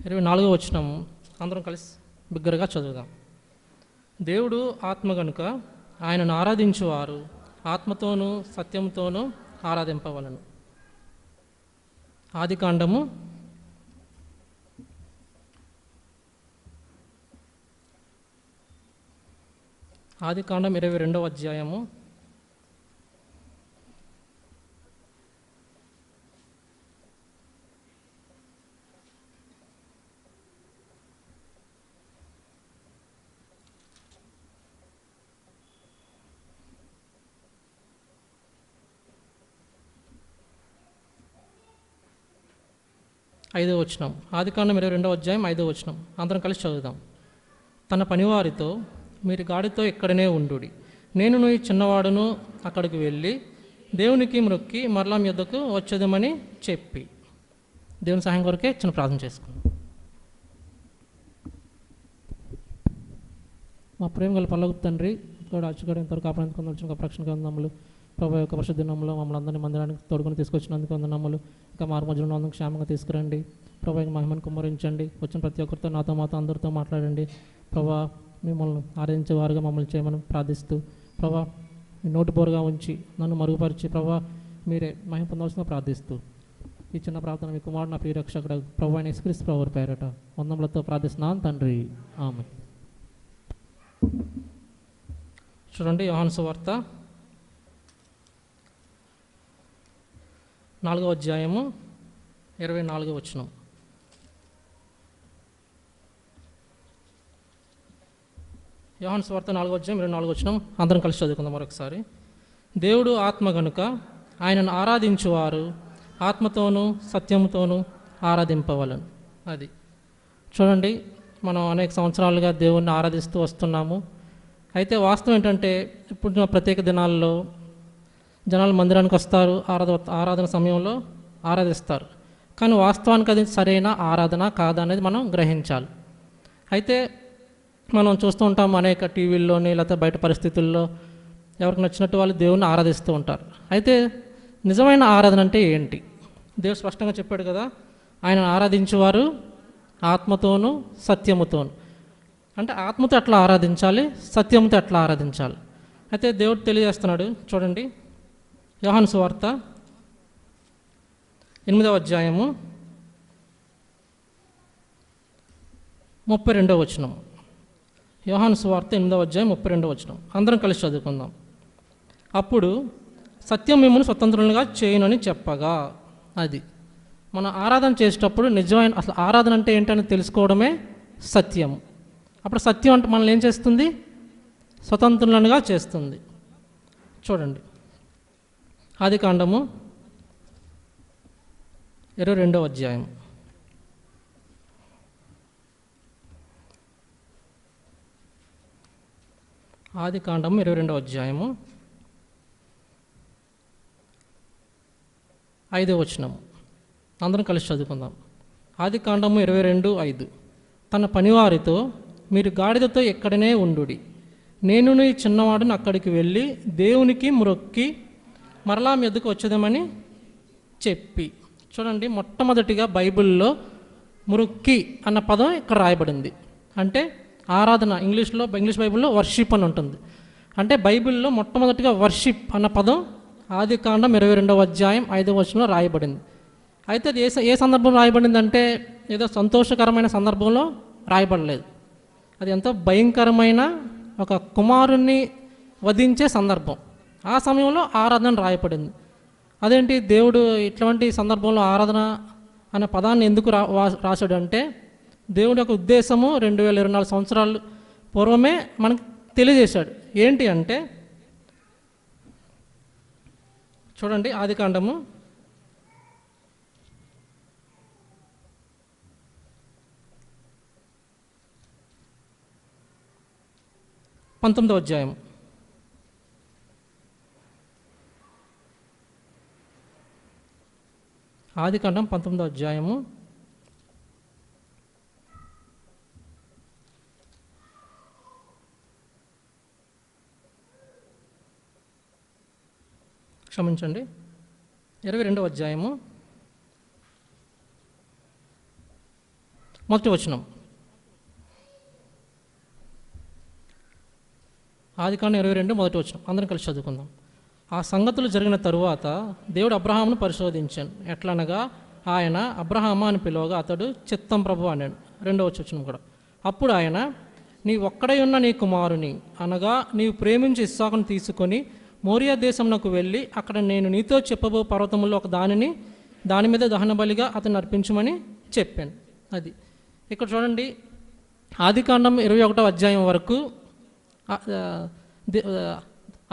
24వ వచనం అందరం కలిసి బిగ్గరగా చదువుదాం. దేవుడు ఆత్మ గనుక ఆయనను ఆరాధించువారు ఆత్మతోనూ సత్యంతోనూ ఆరాధింపవలను. ఆదికాండము 22వ అధ్యాయము 5వ వచనం. ఆదికాండం 22వ అధ్యాయం 5వ వచనం అందరం కలిసి చదువుదాం. తన పనివారితో మీరు గాడితో ఇక్కడనే ఉండుడి, నేను ఈ చిన్నవాడును అక్కడికి వెళ్ళి దేవునికి మ్రొక్కి మరలా మీ యొద్దకు వచ్చేదమని చెప్పి. దేవుని సహాయం కొరకే చిన్న ప్రార్థన చేసుకుందాం. మా ప్రేమ గల పరలోకపు తండ్రి, కూడా అచ్చుగడ ఇంతవరకు కాపాడుకుని వచ్చిన రక్షణ వందనములు. ప్రభు యొక్క పరిశుద్ధ నామములో మమ్మల్ని అందరినీ మందిరానికి తోడుకొని తీసుకొచ్చినందుకు వందనములు. ఇంకా మారు మధ్యలో అందుకు క్షేమంగా తీసుకురండి. ప్రభు యొక్క మహిమను కుమ్మరించండి. వచ్చిన ప్రతి ఒక్కరితో నాతో అందరితో మాట్లాడండి. ప్రభా మిమ్మల్ని ఆరాధించే వారుగా మమ్మల్ని చేయమని ప్రార్థిస్తూ, ప్రభా మీ నోటి బోరుగా ఉంచి నన్ను మరుగుపరిచి ప్రభా మీరే మహిమ పొందవలసిందిగా ప్రార్థిస్తూ ఈ చిన్న ప్రార్థన మీ కుమారుడు నా ప్రియ రక్షకుడు ప్రభు అయిన యేసుక్రీస్తు ప్రభువు పేరట వందములతో ప్రార్థిస్తున్నాను తండ్రి, ఆమేన్. చూడండి, యోహాను సువార్త 4వ అధ్యాయము 24వ వచనం. యోహాను సువార్త 4వ అధ్యాయం 24వ వచనం అందరం కలిసి చదువుకుందాం మరొకసారి. దేవుడు ఆత్మ గనుక ఆయనను ఆరాధించువారు ఆత్మతోనూ సత్యముతోనూ ఆరాధింపవలను. అది చూడండి, మనం అనేక సంవత్సరాలుగా దేవుణ్ణి ఆరాధిస్తూ వస్తున్నాము. అయితే వాస్తవం ఏంటంటే ఇప్పుడు ప్రత్యేక దినాల్లో జనాలు మందిరానికి వస్తారు, ఆరాధన సమయంలో ఆరాధిస్తారు. కానీ వాస్తవానికి అది సరైన ఆరాధన కాదా అనేది మనం గ్రహించాలి. అయితే మనం చూస్తూ ఉంటాం అనేక టీవీల్లోని లేకపోతే బయట పరిస్థితుల్లో ఎవరికి నచ్చినట్టు వాళ్ళు దేవుణ్ణి ఆరాధిస్తూ ఉంటారు. అయితే నిజమైన ఆరాధన అంటే ఏంటి? దేవుడు స్పష్టంగా చెప్పాడు కదా, ఆయన ఆరాధించేవారు ఆత్మతోనూ సత్యముతోను. అంటే ఆత్మతో ఎట్లా ఆరాధించాలి, సత్యంతో ఎట్లా ఆరాధించాలి? అయితే దేవుడు తెలియజేస్తున్నాడు. చూడండి, యోహాను సువార్త 8వ అధ్యాయము 32వ వచనం. యోహాను సువార్త 8వ అధ్యాయం 32వ వచనం అందరం కలిసి చదువుకుందాం. అప్పుడు సత్యం మిమ్మల్ని స్వతంత్రులుగా చేయనని చెప్పగా. అది మనం ఆరాధన చేసేటప్పుడు నిజమైన అసలు ఆరాధన అంటే ఏంటని తెలుసుకోవడమే సత్యం. అప్పుడు సత్యం అంటే మనల్ని ఏం చేస్తుంది? స్వతంత్రులుగా చేస్తుంది. చూడండి, ఆదికాండము 22వ అధ్యాయం ఆదికాండము 22వ అధ్యాయము 5వ వచనం అందరం కలిసి చదువుకుందాం. ఆదికాండము 22:5 తన పనివారితో మీరు గాడిదతో ఎక్కడనే ఉండుడి, నేను ఈ చిన్నవాడును అక్కడికి వెళ్ళి దేవునికి మ్రొక్కి మరలా మీ యొద్దకు వచ్చేదామని చెప్పి. చూడండి, మొట్టమొదటిగా బైబిల్లో మ్రొక్కి అన్న పదం ఇక్కడ రాయబడింది. అంటే ఆరాధన. ఇంగ్లీష్ బైబిల్లో వర్షిప్ అని ఉంటుంది. అంటే బైబిల్లో మొట్టమొదటిగా వర్షిప్ అన్న పదం ఆదికాండం 22వ అధ్యాయం 5వ వచనంలో రాయబడింది. అయితే అది ఏ సందర్భంలో రాయబడిందంటే ఏదో సంతోషకరమైన సందర్భంలో రాయబడలేదు. అది ఎంతో భయంకరమైన ఒక కుమారుణ్ణి వధించే సందర్భం. ఆ సమయంలో ఆరాధన రాయబడింది. అదేంటి, దేవుడు ఇట్లాంటి సందర్భంలో ఆరాధన అనే పదాన్ని ఎందుకు రాశాడు అంటే దేవుడి యొక్క ఉద్దేశము 2024 సంవత్సరాలు పూర్వమే మనకు తెలియజేశాడు. ఏంటి అంటే చూడండి, ఆదికాండము 19వ అధ్యాయం ఆదికాండం 19వ అధ్యాయము 22వ అధ్యాయము మొదటి వచనం. ఆదికాండం 22 మొదటి వచనం. అందరం కలిసి చదువుకుందాం. ఆ సంగతులు జరిగిన తరువాత దేవుడు అబ్రహామును పరిశోధించాను. ఎట్లనగా ఆయన అబ్రహామా అని పిలువగా అతడు చిత్తం ప్రభు అన్నాడు. రెండవ వచనం కూడా. అప్పుడు ఆయన, నీ ఒక్కడై ఉన్న నీ కుమారుని అనగా నీవు ప్రేమించి ఇస్సాకును తీసుకొని మోరియా దేశంలోకి వెళ్ళి అక్కడ నేను నీతో చెప్పబో పర్వతములో ఒక దాని మీద దహన బలిగా అతను అర్పించమని చెప్పాను. అది ఇక్కడ చూడండి. ఆదికాండం 21వ అధ్యాయం వరకు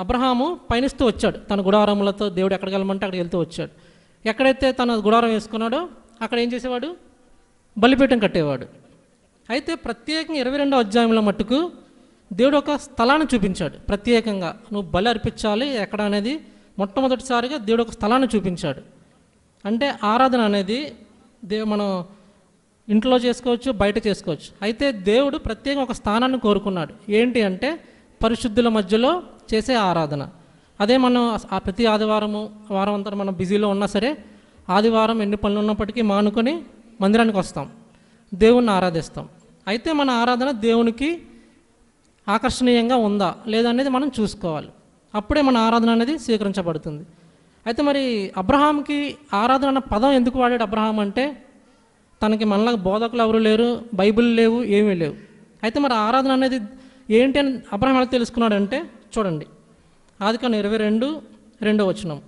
అబ్రహాము పయనిస్తూ వచ్చాడు తన గుడారములతో. దేవుడు ఎక్కడికి వెళ్ళమంటే అక్కడికి వెళ్తూ వచ్చాడు. ఎక్కడైతే తన గుడారం వేసుకున్నాడో అక్కడ ఏం చేసేవాడు? బలిపీఠం కట్టేవాడు. అయితే ప్రత్యేకంగా 22వ అధ్యాయంలో మట్టుకు దేవుడు ఒక స్థలాన్ని చూపించాడు. ప్రత్యేకంగా నువ్వు బలి అర్పించాలి ఎక్కడ అనేది మొట్టమొదటిసారిగా దేవుడు ఒక స్థలాన్ని చూపించాడు. అంటే ఆరాధన అనేది మనం ఇంట్లో చేసుకోవచ్చు, బయట చేసుకోవచ్చు. అయితే దేవుడు ప్రత్యేకంగా ఒక స్థానాన్ని కోరుకున్నాడు. ఏంటి అంటే పరిశుద్ధుల మధ్యలో చేసే ఆరాధన. అదే మనం ప్రతి ఆదివారం అంతా మనం బిజీలో ఉన్నా సరే ఆదివారం ఎన్ని పనులు ఉన్నప్పటికీ మానుకొని మందిరానికి వస్తాం, దేవుణ్ణి ఆరాధిస్తాం. అయితే మన ఆరాధన దేవునికి ఆకర్షణీయంగా ఉందా లేదా అనేది మనం చూసుకోవాలి. అప్పుడే మన ఆరాధన అనేది స్వీకరించబడుతుంది. అయితే మరి అబ్రహాంకి ఆరాధన అన్న పదం ఎందుకు వాడాడు? అబ్రహాం అంటే తనకి మనలాగా బోధకులు ఎవరు లేరు, బైబిల్ లేవు, ఏమీ లేవు. అయితే మరి ఆరాధన అనేది ఏంటి అని అబ్రహాం ఎలా తెలుసుకున్నాడంటే చూడండి. ఆదికాండం 22:2 వచనం.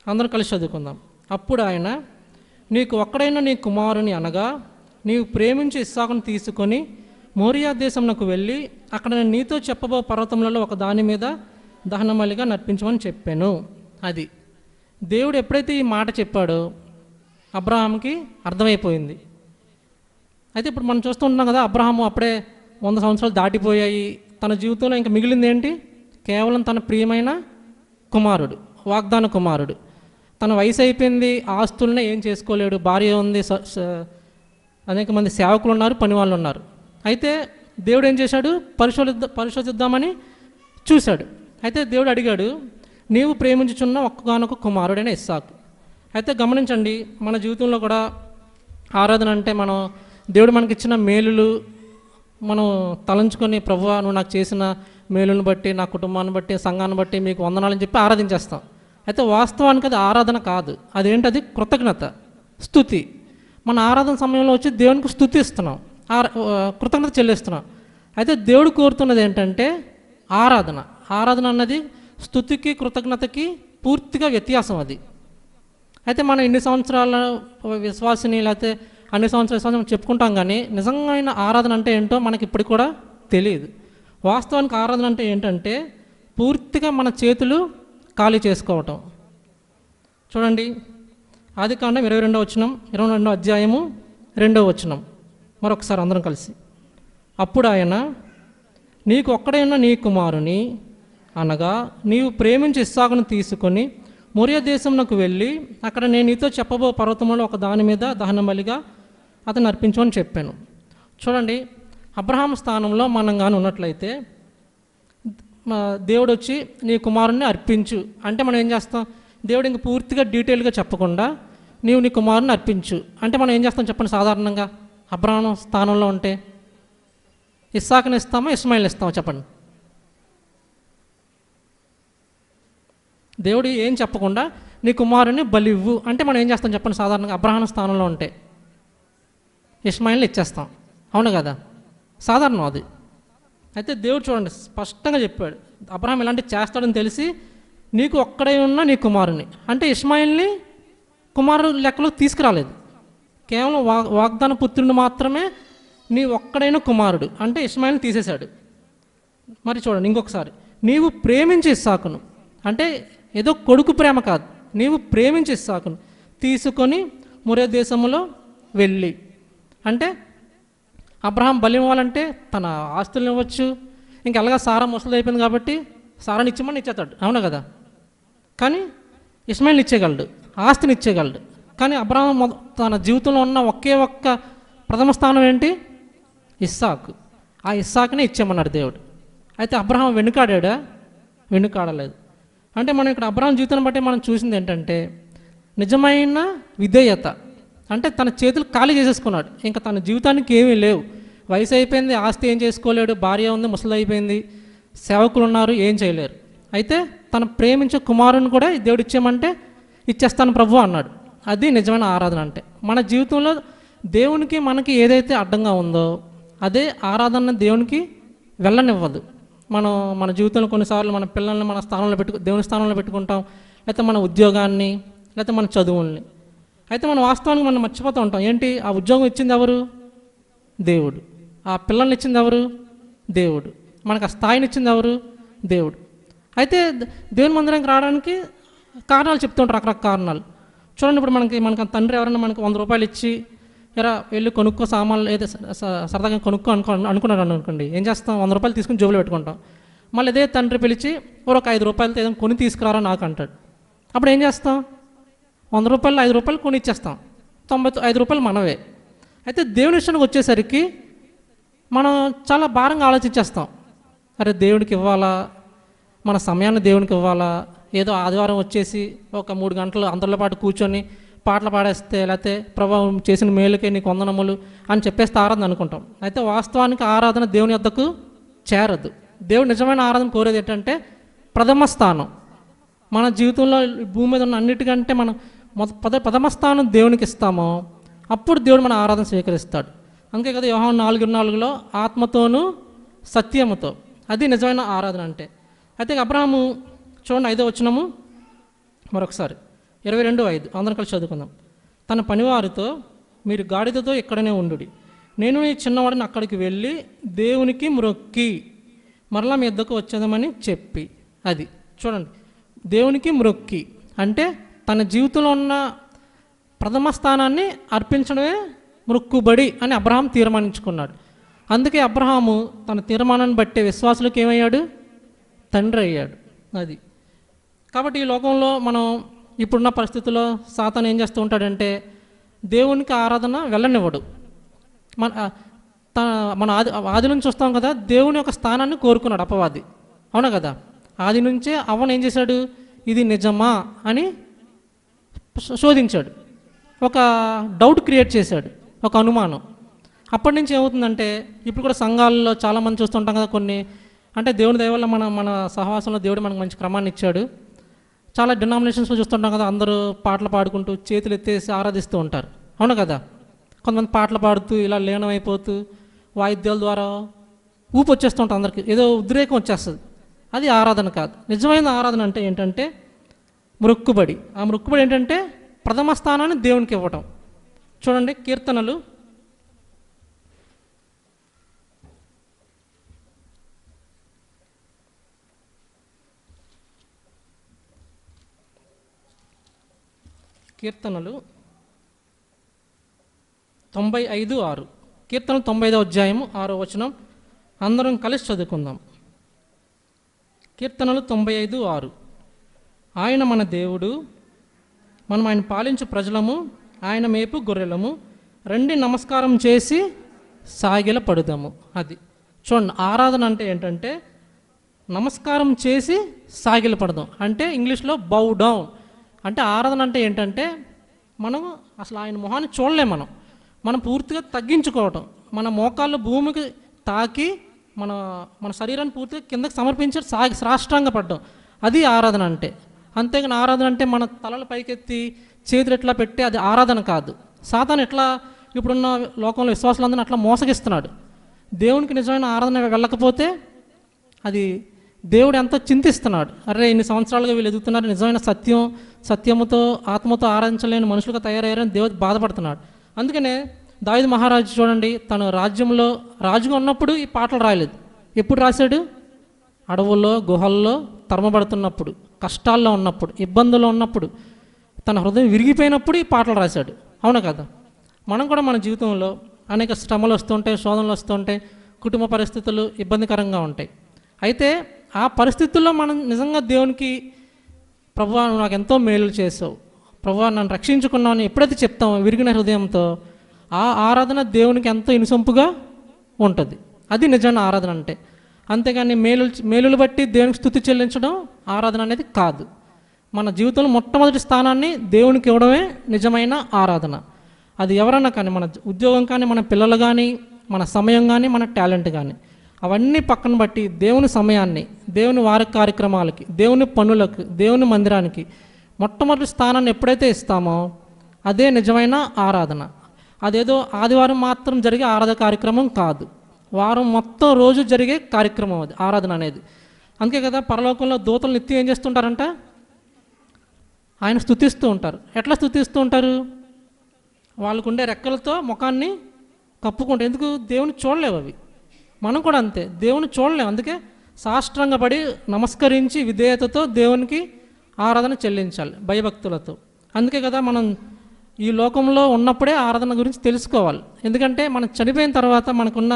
అందరం కలిసి చదువుకుందాం. అప్పుడు ఆయన, నీకు ఒక్కడైనా నీ కుమారుని అనగా నీవు ప్రేమించి ఇస్సాకును తీసుకొని మోరియా దేశంలోకి వెళ్ళి అక్కడ నేను నీతో చెప్పబో పర్వతములలో ఒక దాని మీద దహనబలిగా నర్పించమని చెప్పాను. అది దేవుడు ఎప్పుడైతే ఈ మాట చెప్పాడో అబ్రహాంకి అర్థమైపోయింది. అయితే ఇప్పుడు మనం చూస్తూ ఉంటాం కదా, అబ్రహాము అప్పుడే 100 సంవత్సరాలు దాటిపోయాయి. తన జీవితంలో ఇంకా మిగిలింది ఏంటి? కేవలం తన ప్రియమైన కుమారుడు, వాగ్దాన కుమారుడు. తన వయసు అయిపోయింది, ఆస్తులనే ఏం చేసుకోలేడు, భార్య ఉంది, అనేక మంది సేవకులు ఉన్నారు, పని వాళ్ళు ఉన్నారు. అయితే దేవుడు ఏం చేశాడు? పరిశోధిద్దామని చూశాడు. అయితే దేవుడు అడిగాడు, నీవు ప్రేమించుచున్న ఒక్కగానొక కుమారుడైన ఇస్సాకు. అయితే గమనించండి, మన జీవితంలో కూడా ఆరాధన అంటే మనం దేవుడు మనకి ఇచ్చిన మేలులు మనం తలంచుకొని, ప్రభువా నువ్వు నాకు చేసిన మేలుని బట్టి, నా కుటుంబాన్ని బట్టి, సంఘాన్ని బట్టి మీకు వందనాలని చెప్పి ఆరాధించేస్తాం. అయితే వాస్తవానికి అది ఆరాధన కాదు. అదేంటది? కృతజ్ఞత, స్తుతి. మన ఆరాధన సమయంలో వచ్చి దేవునికి స్తుతి ఇస్తున్నాం, కృతజ్ఞత చెల్లిస్తున్నాం. అయితే దేవుడు కోరుతున్నది ఏంటంటే ఆరాధన. ఆరాధన అన్నది స్తుతికి కృతజ్ఞతకి పూర్తిగా వ్యత్యాసం అది. అయితే మనం ఇన్ని సంవత్సరాల విశ్వాసిని లేకపోతే అన్ని సంవత్సరాల విశ్వాసం చెప్పుకుంటాం, కానీ నిజమైన ఆరాధన అంటే ఏంటో మనకి ఇప్పుడు కూడా తెలియదు. వాస్తవానికి ఆరాధన అంటే ఏంటంటే పూర్తిగా మన చేతులు ఖాళీ చేసుకోవటం. చూడండి, ఆదికాండం 22వ అధ్యాయము 2వ వచనం. మరొకసారి అందరం కలిసి. అప్పుడు ఆయన, నీకు ఒక్కడైనా నీ కుమారుని అనగా నీవు ప్రేమించి ఇస్సాకును తీసుకొని మోరియా దేశంలోకి వెళ్ళి అక్కడ నేను నీతో చెప్పబో పర్వతంలో ఒక దాని మీద దహనబలిగా అతను అర్పించమని చెప్పాను. చూడండి, అబ్రహాం స్థానంలో మనం కానీ ఉన్నట్లయితే దేవుడు వచ్చి నీ కుమారుని అర్పించు అంటే మనం ఏం చేస్తాం? దేవుడు ఇంక పూర్తిగా డీటెయిల్గా చెప్పకుండా నీవు నీ కుమారుని అర్పించు అంటే మనం ఏం చేస్తాం చెప్పండి? సాధారణంగా అబ్రహాం స్థానంలో ఉంటే ఇస్సాకుని ఇస్తామా, ఇస్మాయిల్ని ఇస్తామా చెప్పండి? దేవుడు ఏం చెప్పకుండా నీ కుమారుని బలివ్వు అంటే మనం ఏం చేస్తాం చెప్పండి? సాధారణంగా అబ్రహాం స్థానంలో ఉంటే ఇస్మాయిల్ని ఇచ్చేస్తాం, అవును కదా? సాధారణం అది. అయితే దేవుడు చూడండి స్పష్టంగా చెప్పాడు, అబ్రహాం ఇలాంటి చేస్తాడని తెలిసి నీకు ఒక్కడై ఉన్న నీ కుమారుని అంటే ఇస్మాయిల్ని కుమారుడు లెక్కలో తీసుకురాలేదు. కేవలం వాగ్దాన పుత్రుని మాత్రమే నీ ఒక్కడైన కుమారుడు అంటే ఇస్మాయిల్ని తీసేశాడు. మరి చూడండి ఇంకొకసారి, నీవు ప్రేమించి ఇస్సాకును అంటే ఏదో కొడుకు ప్రేమ కాదు, నీవు ప్రేమించి ఇస్సాకును తీసుకొని మోరియా దేశంలో వెళ్ళి అంటే అబ్రహాం బలి ఇవ్వాలంటే తన ఆస్తులను ఇవ్వచ్చు, ఇంకెలాగా సారా ముసలి అయిపోయింది కాబట్టి సారాని ఇచ్చేమని ఇచ్చేస్తాడు, అవును కదా? కానీ ఇస్మాయిల్ని ఇచ్చేయగలడు, ఆస్తిని ఇచ్చేయగలడు. కానీ అబ్రహాం తన జీవితంలో ఉన్న ఒకే ఒక్క ప్రథమ స్థానం ఏంటి? ఇస్సాకు. ఆ ఇస్సాకునే ఇచ్చేయమన్నాడు దేవుడు. అయితే అబ్రహాం వెనుకాడా? వెనుకాడలేదు. అంటే మనం ఇక్కడ అబ్రహాం జీవితాన్ని బట్టి మనం చూసింది ఏంటంటే నిజమైన విధేయత. అంటే తన చేతులు ఖాళీ చేసేసుకున్నాడు. ఇంకా తన జీవితానికి ఏమీ లేవు. వయసు అయిపోయింది, ఆస్తి ఏం చేసుకోలేడు, భార్య ఉంది, ముసలి అయిపోయింది, సేవకులు ఉన్నారు, ఏం చేయలేరు. అయితే తన ప్రేమించే కుమారుని కూడా దేవుడు ఇచ్చేయమంటే ఇచ్చేస్తాను ప్రభు అన్నాడు. అది నిజమైన ఆరాధన అంటే. మన జీవితంలో దేవునికి మనకి ఏదైతే అడ్డంగా ఉందో అదే ఆరాధన దేవునికి వెళ్ళనివ్వదు. మన జీవితంలో కొన్నిసార్లు మన పిల్లల్ని మన స్థానంలో దేవుని స్థానంలో పెట్టుకుంటాం, లేకపోతే మన ఉద్యోగాన్ని, లేకపోతే మన చదువుల్ని. అయితే మనం వాస్తవానికి మనం మర్చిపోతూ ఉంటాం. ఏంటి, ఆ ఉద్యోగం ఇచ్చింది ఎవరు? దేవుడు. ఆ పిల్లల్ని ఇచ్చింది ఎవరు? దేవుడు. మనకు ఆ స్థాయిని ఇచ్చింది ఎవరు? దేవుడు. అయితే దేవుని మందిరానికి రావడానికి కారణాలు చెప్తుంటారు, రకరకాల కారణాలు. చూడండి, ఇప్పుడు మనకి తండ్రి ఎవరైనా మనకి 100 రూపాయలు ఇచ్చి ఎరా వెళ్ళి కొనుక్కో సామాన్లు, ఏదో సరదాగా కొనుక్కో అనుకున్నాడు అనుకోండి, ఏం చేస్తాం? 100 రూపాయలు తీసుకుని జోబులో పెట్టుకుంటాం. మళ్ళీ ఇదే తండ్రి పిలిచి ఒక 5 రూపాయలతో ఏదైనా కొని తీసుకురారా నాకు అంటాడు. అప్పుడు ఏం చేస్తాం? 100 రూపాయలు 5 రూపాయలు కొని ఇచ్చేస్తాం, 95 రూపాయలు మనవే. అయితే దేవుని విషయానికి వచ్చేసరికి మనం చాలా భారంగా ఆలోచించేస్తాం. అరే దేవుడికి ఇవ్వాలా, మన సమయాన్ని దేవునికి ఇవ్వాలా, ఏదో ఆదివారం వచ్చేసి ఒక 3 గంటలు అందరిలో పాటు కూర్చొని పాటలు పాడేస్తే, లేకపోతే ప్రభావం చేసిన మేలుకే నీకు వందనములు అని చెప్పేస్తే ఆరాధన అనుకుంటాం. అయితే వాస్తవానికి ఆరాధన దేవుని వద్దకు చేరదు. దేవుడు నిజమైన ఆరాధన కోరేది ఏంటంటే ప్రథమ స్థానం. మన జీవితంలో భూమి మీద ఉన్న అన్నిటికంటే మనం ప్రథమ స్థానం దేవునికి ఇస్తామో అప్పుడు దేవుడు మన ఆరాధన స్వీకరిస్తాడు. అందుకే కదా యోహాను 4:4లో ఆత్మతోనూ సత్యముతో, అది నిజమైన ఆరాధన అంటే. అయితే అబ్రహాము చూడండి 5వ వచనము మరొకసారి 22:5 అందరం కలిసి చదువుకుందాం. తన పనివారితో మీరు గాడిదతో ఇక్కడనే ఉండుడి, నేను ఈ చిన్నవాడిని అక్కడికి వెళ్ళి దేవునికి మ్రొక్కి మరలా మీ యొద్దకు వచ్చేదామని చెప్పి. అది చూడండి, దేవునికి మ్రొక్కి అంటే తన జీవితంలో ఉన్న ప్రథమ స్థానాన్ని అర్పించడమే మ్రొక్కుబడి అని అబ్రహాం తీర్మానించుకున్నాడు. అందుకే అబ్రహాము తన తీర్మానాన్ని బట్టే విశ్వాసులకు ఏమయ్యాడు? తండ్రి అయ్యాడు. అది కాబట్టి ఈ లోకంలో మనం ఇప్పుడున్న పరిస్థితుల్లో సాతాను ఏం చేస్తూ ఉంటాడంటే దేవునికి ఆరాధన వెళ్ళనివ్వడు. మన ఆది నుంచి చూస్తాం కదా, దేవుని యొక్క స్థానాన్ని కోరుకున్నాడు అపవాది, అవునా కదా? ఆది నుంచే అవ్వను ఏం చేశాడు? ఇది నిజమా అని శోధించాడు, ఒక డౌట్ క్రియేట్ చేశాడు, ఒక అనుమానం. అప్పటి నుంచి ఏమవుతుందంటే ఇప్పుడు కూడా సంఘాల్లో చాలామంది చూస్తుంటాం కదా, కొన్ని అంటే దేవుని దయ వల్ల మన సహవాసంలో దేవుడు మనకు మంచి క్రమాన్ని ఇచ్చాడు. చాలా డినామినేషన్స్లో చూస్తుంటాం కదా, అందరూ పాటలు పాడుకుంటూ చేతులు ఎత్తేసి ఆరాధిస్తూ ఉంటారు, అవును కదా? కొంతమంది పాటలు పాడుతూ ఇలా లీనమైపోతూ వాయిద్యాల ద్వారా ఊపు వచ్చేస్తుంటారు, అందరికీ ఏదో ఉద్రేకం వచ్చేస్తుంది. అది ఆరాధన కాదు. నిజమైన ఆరాధన అంటే ఏంటంటే మ్రొక్కుబడి. ఆ మ్రొక్కుబడి ఏంటంటే ప్రథమ స్థానాన్ని దేవునికి ఇవ్వటం. చూడండి కీర్తనలు 95:6. కీర్తనలు 95వ అధ్యాయము 6వ వచనం అందరం కలిసి చదువుకుందాం. కీర్తనలు 95:6. ఆయన మన దేవుడు, మనం ఆయన పాలించు ప్రజలము, ఆయన మేపు గొర్రెలము, రండి నమస్కారం చేసి సాగిల పడుదాము. అది చూడండి, ఆరాధన అంటే ఏంటంటే నమస్కారం చేసి సాగిల పడదాం అంటే ఇంగ్లీష్లో బౌ డౌన్. అంటే ఆరాధన అంటే ఏంటంటే మనం అసలు ఆయన మొహాన్ని చూడలేం, మనం పూర్తిగా తగ్గించుకోవటం, మన మోకాళ్ళు భూమికి తాకి మన శరీరాన్ని పూర్తిగా కిందకి సమర్పించి సాష్టాంగ పడ్డం, అది ఆరాధన అంటే. అంతేగాని ఆరాధన అంటే మన తలలు పైకెత్తి చేతులు ఎట్లా పెట్టి అది ఆరాధన కాదు. సాతాను ఎట్లా ఇప్పుడున్న లోకంలో విశ్వాసులందరినీ అట్లా మోసగిస్తున్నాడు. దేవునికి నిజమైన ఆరాధన వెళ్ళకపోతే అది దేవుడు ఎంతో చింతిస్తున్నాడు. అరే ఇన్ని సంవత్సరాలుగా వీళ్ళు ఎదుగుతున్నారు, నిజమైన సత్యముతో ఆత్మతో ఆరాధించలేని మనుషులుగా తయారయ్యారని దేవుడు బాధపడుతున్నాడు. అందుకనే దావీదు మహారాజు చూడండి, తన రాజ్యంలో రాజుగా ఉన్నప్పుడు ఈ పాటలు రాయలేదు. ఎప్పుడు రాశాడు? అడవుల్లో గుహల్లో తరమబడుతున్నప్పుడు, కష్టాల్లో ఉన్నప్పుడు, ఇబ్బందుల్లో ఉన్నప్పుడు, తన హృదయం విరిగిపోయినప్పుడు ఈ పాటలు రాశాడు, అవునా కదా? మనం కూడా మన జీవితంలో అనేక శ్రమలు వస్తుంటాయి, శోధనలు వస్తుంటాయి, కుటుంబ పరిస్థితులు ఇబ్బందికరంగా ఉంటాయి. అయితే ఆ పరిస్థితుల్లో మనం నిజంగా దేవునికి ప్రభువా నాకు ఎంతో మేలు చేసావు, ప్రభువా నన్ను రక్షించుకున్నావు అని ఎప్పుడైతే చెప్తామో విరిగిన హృదయంతో, ఆ ఆరాధన దేవునికి ఎంతో ఇనుసొంపుగా ఉంటుంది. అది నిజమైన ఆరాధన అంటే. అంతేగాని మేలులు బట్టి దేవునికి స్తుతి చెల్లించడం ఆరాధన అనేది కాదు. మన జీవితంలో మొట్టమొదటి స్థానాన్ని దేవునికి ఇవ్వడమే నిజమైన ఆరాధన. అది ఎవరన్నా కానీ, మన ఉద్యోగం కానీ, మన పిల్లలు కానీ, మన సమయం కానీ, మన టాలెంట్ కానీ, అవన్నీ పక్కన బట్టి దేవుని సమయాన్ని, దేవుని వారి కార్యక్రమాలకి, దేవుని పనులకు, దేవుని మందిరానికి మొట్టమొదటి స్థానాన్ని ఎప్పుడైతే ఇస్తామో అదే నిజమైన ఆరాధన. అదేదో ఆదివారం మాత్రం జరిగే ఆరాధన కార్యక్రమం కాదు, వారం మొత్తం రోజు జరిగే కార్యక్రమం అది ఆరాధన అనేది. అందుకే కదా పరలోకంలో దూతలు నిత్యం ఏం చేస్తుంటారంట? ఆయన స్తుతిస్తూ ఉంటారు. ఎట్లా స్తుతిస్తూ ఉంటారు? వాళ్ళకు ఉండే రెక్కలతో ముఖాన్ని కప్పుకుంటారు. ఎందుకు? దేవుని చూడలేవు అవి. మనం కూడా అంతే, దేవుని చూడలేము. అందుకే సాష్టాంగపడి నమస్కరించి విధేయతతో దేవునికి ఆరాధన చెల్లించాలి, భయభక్తులతో. అందుకే కదా మనం ఈ లోకంలో ఉన్నప్పుడే ఆరాధన గురించి తెలుసుకోవాలి. ఎందుకంటే మనం చనిపోయిన తర్వాత మనకున్న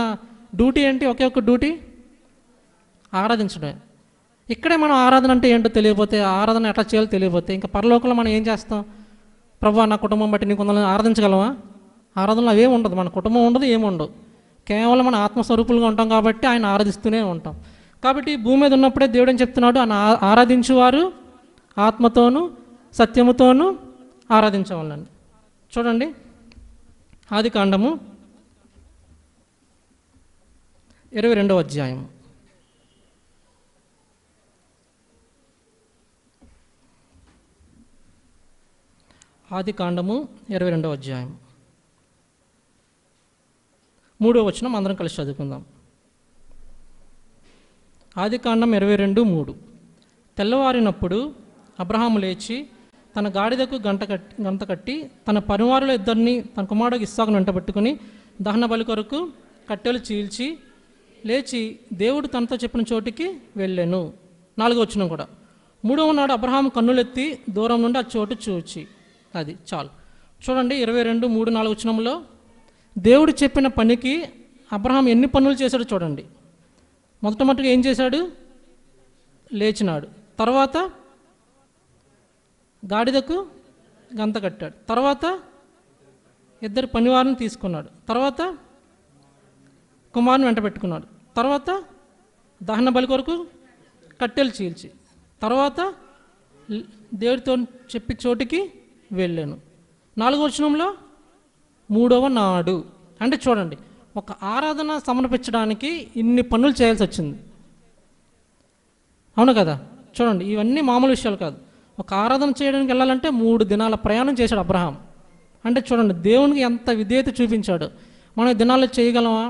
డ్యూటీ ఏంటి? ఒకే ఒక్క డ్యూటీ, ఆరాధించడమే. ఇక్కడే మనం ఆరాధన అంటే ఏంటో తెలియకపోతే, ఆరాధన ఎట్లా చేయాలో తెలియకపోతే, ఇంకా పరలోకంలో మనం ఏం చేస్తాం? ప్రభువా నా కుటుంబం బట్టి నీకు కొందరు ఆరాధించగలమా? ఆరాధనలో అవేం ఉండదు, మన కుటుంబం ఉండదు, ఏముండదు. కేవలం మన ఆత్మస్వరూపులుగా ఉంటాం కాబట్టి ఆయన ఆరాధిస్తూనే ఉంటాం. కాబట్టి భూమి మీద ఉన్నప్పుడే దేవుడు ఏం చెప్తున్నాడు? ఆయన ఆరాధించువారు ఆత్మతోనూ సత్యముతోనూ ఆరాధించవాలని. చూడండి, ఆదికాండము 22వ అధ్యాయం. ఆదికాండము 22వ అధ్యాయం 3వ వచనం అందరం కలిసి చదువుకుందాం. ఆదికాండం 22:3. తెల్లవారినప్పుడు అబ్రహాము లేచి తన గాడిదకు గంట కట్టి తన పనివారుల ఇద్దరిని తన కుమారుడు ఇస్సాకును వెంటబెట్టుకుని దహన బలి కొరకు కట్టెలు చీల్చి లేచి దేవుడు తనతో చెప్పిన చోటికి వెళ్ళెను. 4వ వచనం కూడా. 3వ నాడు అబ్రహాము కన్నులెత్తి దూరం నుండి ఆ చోటు చూచి. అది చాలు. చూడండి, 22, 3, 4 వచనంలో దేవుడు చెప్పిన పనికి అబ్రహాం ఎన్ని పనులు చేశాడో చూడండి. మొట్టమొదటిగా ఏం చేశాడు? లేచినాడు. తర్వాత గాడిదకు గంత కట్టాడు. తర్వాత ఇద్దరు పనివారిని తీసుకున్నాడు. తర్వాత కుమారుని వెంట పెట్టుకున్నాడు. తర్వాత దహన బలి కొరకు కట్టెలు చీల్చి, తర్వాత దేవుడితో చెప్పి చోటికి వెళ్ళాను. 4వ వచనంలో 3వ నాడు. అంటే చూడండి, ఒక ఆరాధన సమర్పించడానికి ఇన్ని పనులు చేయాల్సి వచ్చింది. అవును కదా? చూడండి, ఇవన్నీ మామూలు విషయాలు కాదు. ఒక ఆరాధన చేయడానికి వెళ్ళాలంటే 3 దినాల ప్రయాణం చేశాడు అబ్రహాం. అంటే చూడండి, దేవునికి ఎంత విధేయత చూపించాడు. మనం దినాల్లో చేయగలమా?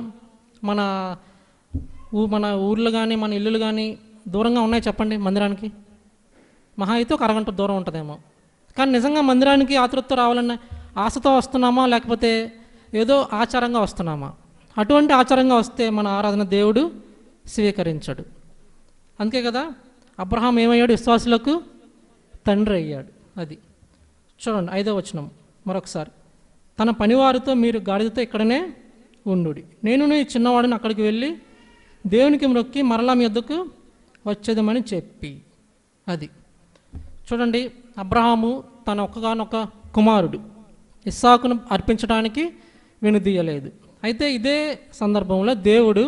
మన ఊర్లు కానీ మన ఇల్లులు కానీ దూరంగా ఉన్నాయి చెప్పండి మందిరానికి? మహా అయితే ఒక అరగంట దూరం ఉంటుందేమో. కానీ నిజంగా మందిరానికి ఆతృతతో రావాలన్న ఆశతో వస్తున్నామా, లేకపోతే ఏదో ఆచారంగా వస్తున్నామా? అటువంటి ఆచారంగా వస్తే మన ఆరాధన దేవుడు స్వీకరించడు. అందుకే కదా అబ్రహాం ఏమయ్యాడు? విశ్వాసులకు తండ్రి అయ్యాడు. అది చూడండి, 5వ వచనం మరొకసారి. తన పనివారితో మీరు గాడిదతో ఇక్కడనే ఉండుడి, నేను ఈ చిన్నవాడిని అక్కడికి వెళ్ళి దేవునికి మొక్కి మరలా మీ వద్దకు వచ్చేదమని చెప్పి. అది చూడండి, అబ్రహాము తన ఒక్కగానొక్క కుమారుడు ఇస్సాకును అర్పించడానికి వెనుదీయలేదు. అయితే ఇదే సందర్భంలో దేవుడు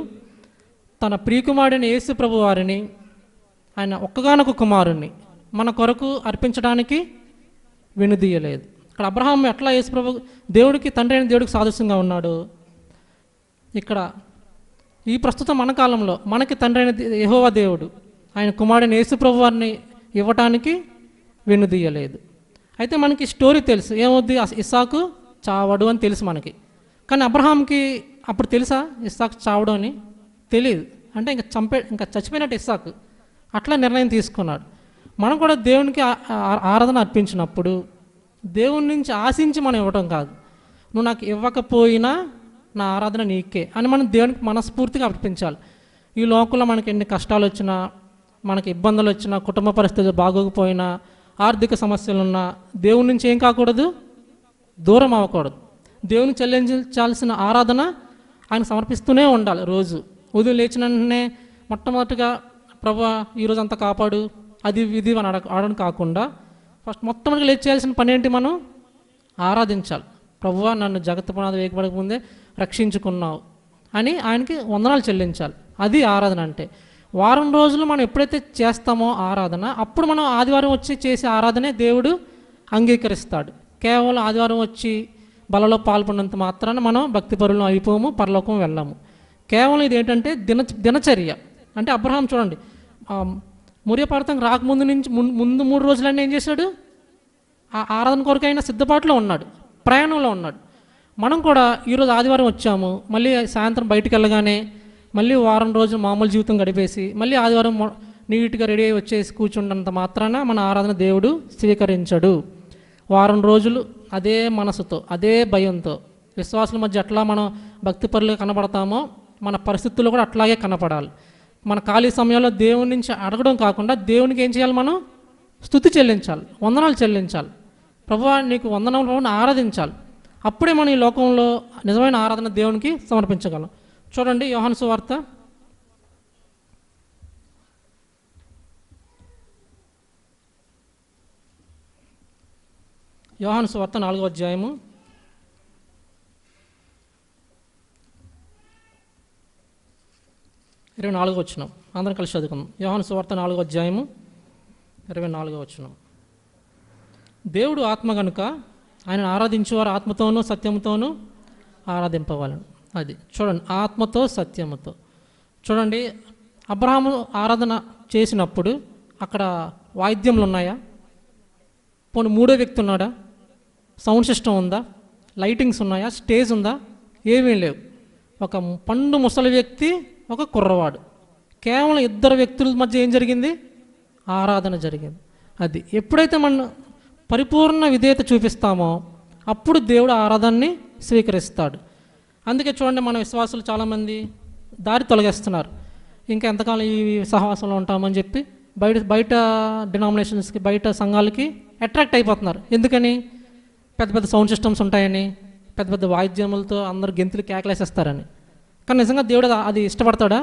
తన ప్రియకుమారుడైన యేసు ప్రభు వారిని, ఆయన ఒక్కగానొక్క కుమారుణ్ణి మన కొరకు అర్పించడానికి వెనుదీయలేదు. ఇక్కడ అబ్రహాం ఎట్లా యేసు ప్రభు దేవుడికి తండ్రి అయిన దేవుడికి సాదృశ్యంగా ఉన్నాడు. ఇక్కడ ఈ ప్రస్తుతం మన కాలంలో మనకి తండ్రి అయిన యెహోవా దేవుడు ఆయన కుమారుడైన యేసు ప్రభు వారిని ఇవ్వటానికి వెనుదీయలేదు. అయితే మనకి స్టోరీ తెలుసు, ఏమవుద్ది? ఇస్సాకు చావడు అని తెలుసు మనకి. కానీ అబ్రహాంకి అప్పుడు తెలుసా ఇస్సాకు చావడం అని? తెలియదు. అంటే ఇంకా చచ్చిపోయినట్టు ఇస్సాకు. అట్లా నిర్ణయం తీసుకున్నాడు. మనం కూడా దేవునికి ఆరాధన అర్పించినప్పుడు దేవుని నుంచి ఆశించి మనం ఇవ్వటం కాదు. నువ్వు నాకు ఇవ్వకపోయినా నా ఆరాధన నీకే అని మనం దేవునికి మనస్ఫూర్తిగా అర్పించాలి. ఈ లోకంలో మనకి ఎన్ని కష్టాలు వచ్చినా, మనకి ఇబ్బందులు వచ్చినా, కుటుంబ పరిస్థితులు బాగోకపోయినా, ఆర్థిక సమస్యలున్నా దేవుని నుంచి ఏం కాకూడదు? దూరం అవ్వకూడదు. దేవుని చెల్లించాల్సిన ఆరాధన ఆయన సమర్పిస్తూనే ఉండాలి. రోజు ఉదయం లేచిన వెంటనే మొట్టమొదటిగా ప్రభువా ఈరోజు అంతా కాపాడు, అది ఇది అని ఆడడం కాకుండా ఫస్ట్ మొట్టమొదటిగా లేచి చేయాల్సిన పని ఏంటి? మనం ఆరాధించాలి. ప్రభువా నన్ను జగత్తు పునాది వేయబడక ముందే రక్షించుకున్నావు అని ఆయనకి వందనాలు చెల్లించాలి. అది ఆరాధన అంటే. వారం రోజులు మనం ఎప్పుడైతే చేస్తామో ఆరాధన, అప్పుడు మనం ఆదివారం వచ్చి చేసే ఆరాధనే దేవుడు అంగీకరిస్తాడు. కేవలం ఆదివారం వచ్చి బలలో పాల్పడినంత మాత్రాన మనం భక్తిపరులం అయిపోము, పరలోకం వెళ్ళాము. కేవలం ఇది ఏంటంటే దినచర్య. అంటే అబ్రహాం చూడండి, మొరియా పర్వతం రాకముందు నుంచి ముందు 3 రోజులన్నీ ఏం చేశాడు? ఆ ఆరాధన కొరకైనా సిద్ధపాటులో ఉన్నాడు, ప్రయాణంలో ఉన్నాడు. మనం కూడా ఈరోజు ఆదివారం వచ్చాము, మళ్ళీ సాయంత్రం బయటికి వెళ్ళగానే మళ్ళీ వారం రోజులు మామూలు జీవితం గడిపేసి మళ్ళీ ఆదివారం నీట్గా రెడీ అయ్యి వచ్చేసి కూర్చున్నంత మాత్రాన మన ఆరాధన దేవుడు స్వీకరించడు. వారం రోజులు అదే మనసుతో, అదే భయంతో, విశ్వాసుల మధ్య ఎట్లా మనం భక్తిపరులుగా కనపడతామో మన పరిస్థితుల్లో కూడా అట్లాగే కనపడాలి. మన ఖాళీ సమయంలో దేవుని నుంచి అడగడం కాకుండా దేవునికి ఏం చేయాలి? మనం స్తుతి చెల్లించాలి, వందనాలు చెల్లించాలి. ప్రభువా నీకు వందనాలు ప్రభువుని ఆరాధించాలి. అప్పుడే మనం ఈ లోకంలో నిజమైన ఆరాధన దేవునికి సమర్పించగలం. చూడండి యోహాను సువార్త 4వ అధ్యాయము 24వ వచనం. అందరం కలిసి చదువుకుందాం. యోహాను సువార్త 4వ అధ్యాయము 24వ వచనం. దేవుడు ఆత్మ కనుక ఆయనను ఆరాధించేవారు ఆత్మతోనూ సత్యంతోనూ ఆరాధింపవాలను. అది చూడండి, ఆత్మతో సత్యముతో. చూడండి, అబ్రహాము ఆరాధన చేసినప్పుడు అక్కడ వాయిద్యములు ఉన్నాయా? పోనీ 3వ వ్యక్తి ఉన్నాడా? సౌండ్ సిస్టమ్ ఉందా? లైటింగ్స్ ఉన్నాయా? స్టేజ్ ఉందా? ఏమీ లేవు. ఒక పండు ముసలి వ్యక్తి, ఒక కుర్రవాడు, కేవలం 2 వ్యక్తుల మధ్య ఏం జరిగింది? ఆరాధన జరిగింది. అది ఎప్పుడైతే మనం పరిపూర్ణ విధేయత చూపిస్తామో అప్పుడు దేవుడు ఆరాధనని స్వీకరిస్తాడు. అందుకే చూడండి, మన విశ్వాసులు చాలామంది దారి తొలగేస్తున్నారు. ఇంకా ఎంతకాలం ఈ సహవాసంలో ఉంటామని చెప్పి బయట డినామినేషన్స్కి, బయట సంఘాలకి అట్రాక్ట్ అయిపోతున్నారు. ఎందుకని? పెద్ద పెద్ద సౌండ్ సిస్టమ్స్ ఉంటాయని, పెద్ద పెద్ద వాయిద్యములతో అందరూ గెంతులు కేకలేసేస్తారని. కానీ నిజంగా దేవుడు అది ఇష్టపడతాడా?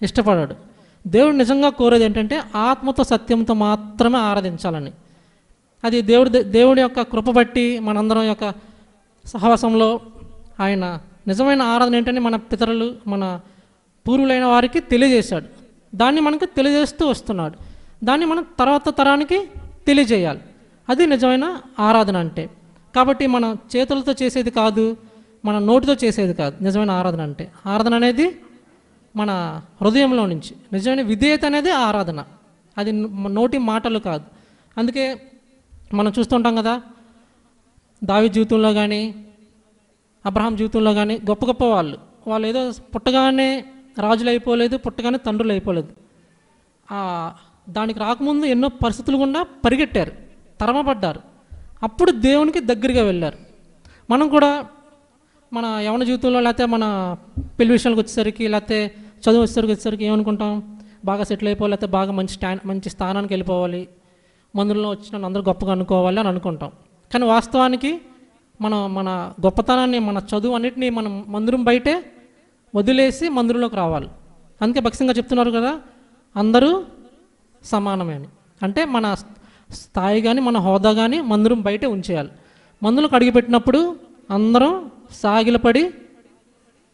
ఇష్టపడాడు. దేవుడు నిజంగా కోరేది ఏంటంటే ఆత్మతో సత్యంతో మాత్రమే ఆరాధించాలని. అది దేవుడి యొక్క కృప బట్టి మనందరం యొక్క సహవాసంలో ఆయన నిజమైన ఆరాధన ఏంటని మన పితరులు, మన పూర్వులైన వారికి తెలియజేశాడు. దాన్ని మనకు తెలియజేస్తూ వస్తున్నాడు. దాన్ని మనం తర్వాత తరానికి తెలియజేయాలి. అది నిజమైన ఆరాధన అంటే. కాబట్టి మన చేతులతో చేసేది కాదు, మన నోటితో చేసేది కాదు నిజమైన ఆరాధన అంటే. ఆరాధన అనేది మన హృదయంలో నుంచి, నిజమైన విధేయత అనేది ఆరాధన. అది నోటి మాటలు కాదు. అందుకే మనం చూస్తుంటాం కదా, దావీదు జీవితంలో కానీ అబ్రహాం జీవితంలో కానీ గొప్ప గొప్ప వాళ్ళు ఏదో పుట్టగానే రాజులు అయిపోలేదు, పుట్టగానే తండ్రులు అయిపోలేదు. దానికి రాకముందు ఎన్నో పరిస్థితులు గుండా పరిగెట్టారు, తరమపడ్డారు. అప్పుడు దేవునికి దగ్గరగా వెళ్ళారు. మనం కూడా మన యవన జీవితంలో, లేకపోతే మన పెళ్లి విషయాలకు వచ్చేసరికి, లేకపోతే చదువు వచ్చేసరికి ఏమనుకుంటాం? బాగా సెటిల్ అయిపోవాలి, లేకపోతే బాగా మంచి స్థానానికి వెళ్ళిపోవాలి, మందిరంలో వచ్చిన అందరూ గొప్పగా అనుకోవాలి అని అనుకుంటాం. కానీ వాస్తవానికి మన గొప్పతనాన్ని, మన చదువు అన్నిటినీ మనం మందిరం బయటే వదిలేసి మందిరంలోకి రావాలి. అందుకే భక్తిగా చెప్తున్నారు కదా, అందరూ సమానమే అని. అంటే మన స్థాయి కానీ మన హోదా కానీ మందిరం బయటే ఉంచేయాలి. మందిరంలోకి అడిగిపెట్టినప్పుడు అందరం సాగిలపడి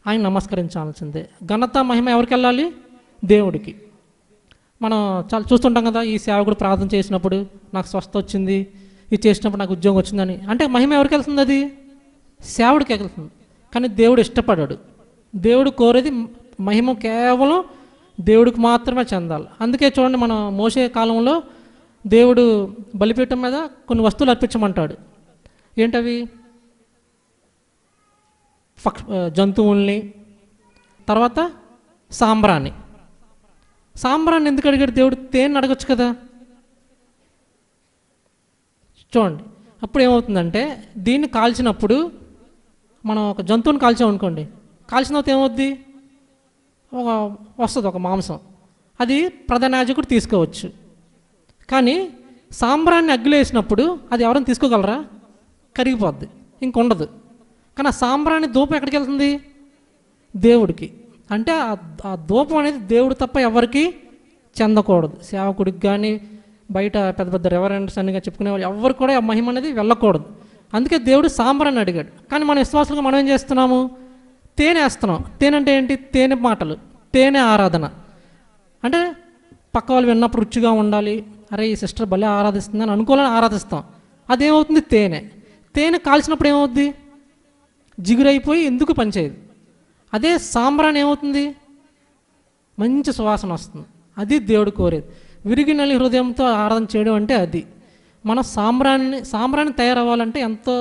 ఆయన నమస్కరించాల్సిందే. ఘనత మహిమ ఎవరికి వెళ్ళాలి? దేవుడికి. మనం చాలా చూస్తుంటాం కదా, ఈ సేవకుడు ప్రార్థన చేసినప్పుడు నాకు స్వస్థ వచ్చింది, ఇది చేసినప్పుడు నాకు ఉద్యోగం వచ్చిందని. అంటే మహిమ ఎవరికి వెళ్తుంది? అది సేవడికి వెళ్తుంది. కానీ దేవుడు ఇష్టపడాడు. దేవుడు కోరేది మహిమ కేవలం దేవుడికి మాత్రమే చెందాలి. అందుకే చూడండి, మన మోసే కాలంలో దేవుడు బలిపీఠం మీద కొన్ని వస్తువులు అర్పించమంటాడు. ఏంటవి? జంతువుల్ని, తర్వాత సాంబ్రాన్ని. సాంబ్రాన్ని ఎందుకు అడిగాడు దేవుడు? తేనె అడగచ్చు కదా. చూడండి, అప్పుడు ఏమవుతుందంటే, దీన్ని కాల్చినప్పుడు మనం ఒక జంతువుని కాల్చామనుకోండి, కాల్చిన తర్వాత ఏమవుద్ది? వస్తుంది ఒక మాంసం. అది ప్రధాన యాజకుడు తీసుకోవచ్చు. కానీ సాంబ్రాన్ని అగ్గిలో వేసినప్పుడు అది ఎవరైనా తీసుకోగలరా? కరిగిపోద్ది, ఇంకొండదు. కానీ ఆ సాంబ్రాన్ని ధూపం ఎక్కడికి వెళ్తుంది? దేవుడికి. అంటే ఆ ధూపం అనేది దేవుడు తప్ప ఎవరికి చెందకూడదు. సేవకుడికి కానీ, బయట పెద్ద పెద్ద రెవరెండ్స్ అనిగా చెప్పుకునే వాళ్ళు ఎవరు కూడా ఆ మహిమ అనేది వెళ్ళకూడదు. అందుకే దేవుడు సాంబ్రాన్ని అడిగాడు. కానీ మన విశ్వాసులుగా మనం ఏం చేస్తున్నాము? తేనె వేస్తున్నాం. తేనె అంటే ఏంటి? తేనె మాటలు, తేనె ఆరాధన. అంటే పక్క వాళ్ళు విన్నప్పుడు రుచిగా ఉండాలి, అరే ఈ సిస్టర్ భలే ఆరాధిస్తుంది అని అనుకోవాలని ఆరాధిస్తాం. అదేమవుతుంది? తేనె. తేనె కాల్చినప్పుడు ఏమవుద్ది? జిగురైపోయి ఎందుకు పనిచేయదు. అదే సాంబ్రాణి ఏమవుతుంది? మంచి సువాసన వస్తుంది. అది దేవుడు కోరేది. విరిగినలి హృదయంతో ఆరాధన చేయడం అంటే అది. మన సాంబ్రాణి తయారవ్వాలంటే ఎంతో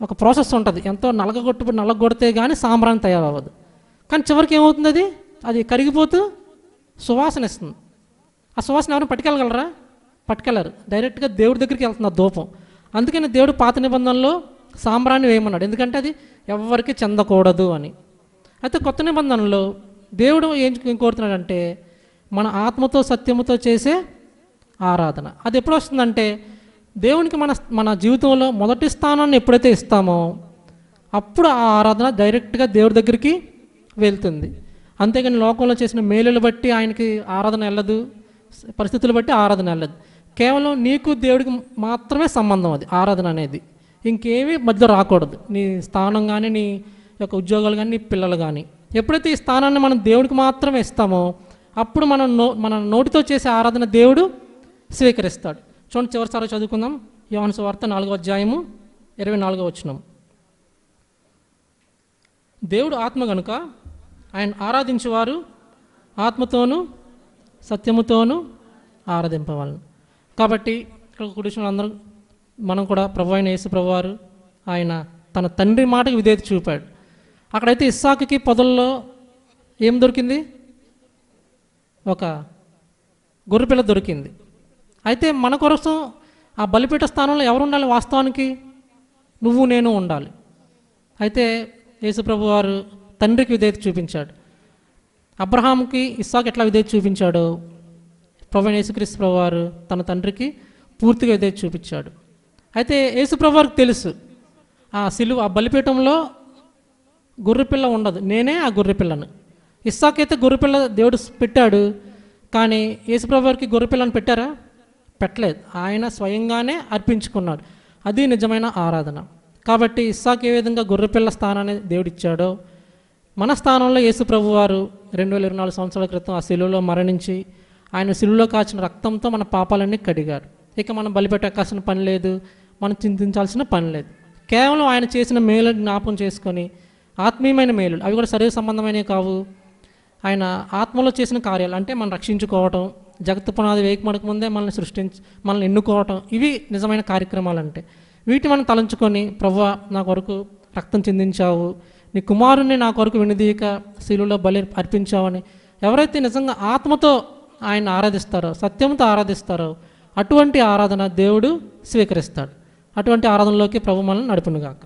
ఒక ప్రాసెస్ ఉంటుంది. ఎంతో నలగొడితే కానీ సాంబ్రాణి తయారవ్వదు. కానీ చివరికి ఏమవుతుంది? అది కరిగిపోతూ సువాసన ఇస్తుంది. ఆ సువాసన ఎవరైనా పట్టుకెళ్ళగలరా? పట్టుకెళ్ళరు. డైరెక్ట్గా దేవుడి దగ్గరికి వెళ్తుంది ఆ ధూపం. అందుకని దేవుడు పాత నిబంధనలో సాంబ్రాణి వేయమన్నాడు, ఎందుకంటే అది ఎవరికి చెందకూడదు అని. అయితే కొత్త నిబంధనలో దేవుడు ఏం కోరుతున్నాడంటే మన ఆత్మతో సత్యముతో చేసే ఆరాధన. అది ఎప్పుడు వస్తుందంటే దేవునికి మన జీవితంలో మొదటి స్థానాన్ని ఎప్పుడైతే ఇస్తామో అప్పుడు ఆ ఆరాధన డైరెక్ట్గా దేవుడి దగ్గరికి వెళ్తుంది. అంతేగాని లోకంలో చేసిన మేలులు బట్టి ఆయనకి ఆరాధన వెళ్ళదు, పరిస్థితులు బట్టి ఆరాధన వెళ్ళదు. కేవలం నీకు దేవుడికి మాత్రమే సంబంధం అది ఆరాధన అనేది. ఇంకేమీ మధ్యలో రాకూడదు. నీ స్థానం కానీ, నీ యొక్క ఉద్యోగాలు కానీ, నీ పిల్లలు కానీ. ఎప్పుడైతే ఈ స్థానాన్ని మనం దేవుడికి మాత్రమే ఇస్తామో అప్పుడు మన నోటితో చేసే ఆరాధన దేవుడు స్వీకరిస్తాడు. చూడండి, చివరిసారి చదువుకుందాం. యోహాను సువార్త 4వ అధ్యాయము 24వ వచనం. దేవుడు ఆత్మ గనుక ఆయన ఆరాధించేవారు ఆత్మతోనూ సత్యముతోనూ ఆరాధింపవాలను. కాబట్టి ఇక్కడ కూర్చున్న అందరూ మనం కూడా ప్రభు అయిన యేసు ప్రభువారు ఆయన తన తండ్రి మాటకు విధేయత చూపాడు. అక్కడైతే ఇస్సాకుకి పొదల్లో ఏం దొరికింది? ఒక గొర్రెపిల్ల దొరికింది. అయితే మన కోసం ఆ బలిపీఠ స్థానంలో ఎవరు ఉండాలి? వాస్తవానికి నువ్వు నేను ఉండాలి. అయితే యేసు ప్రభువారు తండ్రికి విధేయత చూపించాడు. అబ్రహాంకి ఇస్సాకు ఎట్లా విధేయత చూపించాడో ప్రభువైన యేసుక్రీస్తు ప్రభువారు తన తండ్రికి పూర్తిగా విధేయత చూపించాడు. అయితే యేసు ప్రభువారికి తెలుసు ఆ బలిపీఠంలో గొర్రెపిల్ల ఉండదు, నేనే ఆ గొర్రెపిల్లను. ఇస్సాకైతే గొర్రెపిల్ల దేవుడు పెట్టాడు, కానీ యేసు ప్రభువారికి గొర్రెపిల్లను పెట్టారా? పెట్టలేదు. ఆయన స్వయంగానే అర్పించుకున్నాడు. అది నిజమైన ఆరాధన. కాబట్టి ఇస్సాకు ఏ విధంగా గొర్రెపిల్ల స్థానాన్ని దేవుడిచ్చాడో మన స్థానంలో యేసు ప్రభువారు 2024 సంవత్సరాల క్రితం ఆ శిలువలో మరణించి ఆయన శిలువలో కాచిన రక్తంతో మన పాపాలన్నీ కడిగారు. ఇక మనం బలిపెట్టాల్సిన పని లేదు, మనం చింతించాల్సిన పని లేదు. కేవలం ఆయన చేసిన మేలు జ్ఞాపకం చేసుకొని ఆత్మీయమైన మేలు, అవి కూడా శరీర సంబంధమైనవి కావు, ఆయన ఆత్మలో చేసిన కార్యాలు, అంటే మనం రక్షించుకోవటం, జగత్తు పునాది వేయకమనక ముందే మనల్ని ఎన్నుకోవటం, ఇవి నిజమైన కార్యక్రమాలు. అంటే వీటి మనం తలంచుకొని ప్రభువా నా కొరకు రక్తం చిందించావు, నీ కుమారుణ్ణి నా కొరకు వినిదీయక శిలువలో బలి అర్పించావని ఎవరైతే నిజంగా ఆత్మతో ఆయన ఆరాధిస్తారో, సత్యంతో ఆరాధిస్తారో అటువంటి ఆరాధన దేవుడు స్వీకరిస్తాడు. అటువంటి ఆరాధనలోకి ప్రభు మనల్ని నడుపునుగాక.